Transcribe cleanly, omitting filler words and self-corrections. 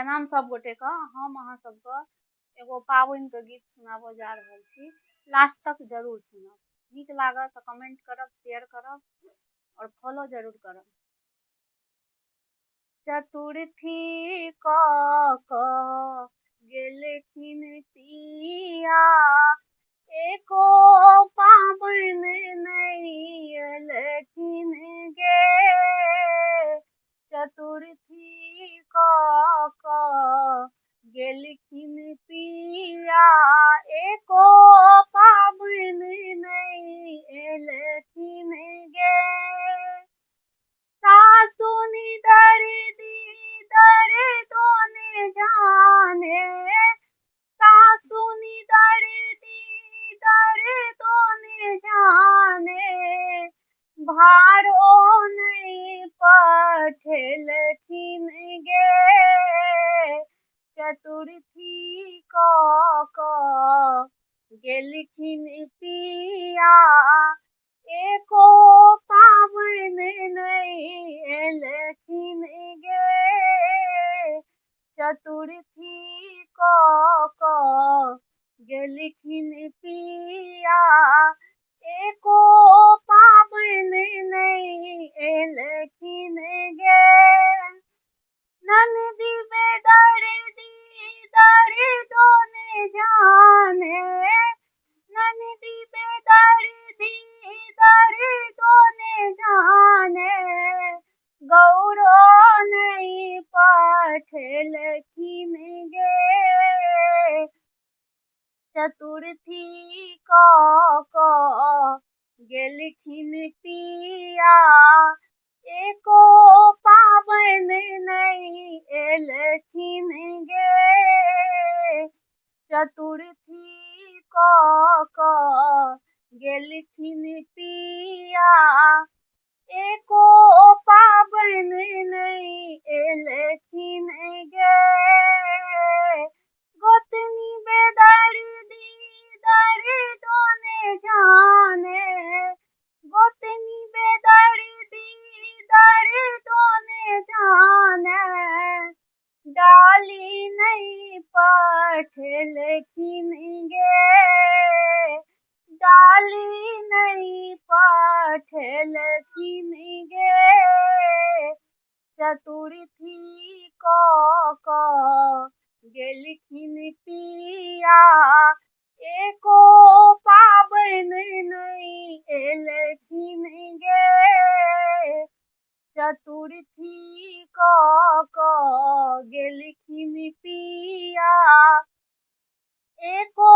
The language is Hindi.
प्रणाम सब गोटे के। हम अहाँ सबके एगो पाबनि के गीत सुनाबो जा रहल छी। लास्ट तक जरूर सुनब। नीक लागत तऽ कमेंट करब, शेयर करब और फॉलो जरूर करब। चतुर्थी क गेलखिन पिया, एको पाबनि नहीं एलखिन गे। चतुर्थी क गेलखिन पिया, एको पाबनि नहीं एलखिन गे। सासु दर्दी दर्दो ने जाने, सासु दर्दी दर्दो ने जाने, भारो नहीं पठेलखिन गे। चतुर्थी क गेलखिन पिया, एको पाबनि नहीं एलखिन गे। चतुर्थी क गेलखिन पिया, एको पाबनि नहीं एलखिन गे। ननदी बेदर्दी दर्दो ने जाने, ननदी बेदर्दी दर्दो ने जाने, गौरो नहीं पठेलखिन गे। चतुर्थी क गेलखिन पिया, एको पाबनि नहीं एलखिन गे। चतुर्थी क गेलखिन पिया, एको पाबनि नहीं एलखिन गे। गोतनी बेदर्दी दर्दो ने जाने, गोतनी बेदर्दी दर्दो ने जाने, डाली नहीं पठेलखिन गे। डाली नहीं पठेलखिन गे। चतुर्थी क गेलखिन पिया, एको पाबनि नहीं एलखिन गे। चतुर्थी क गेलखिन पिया, एको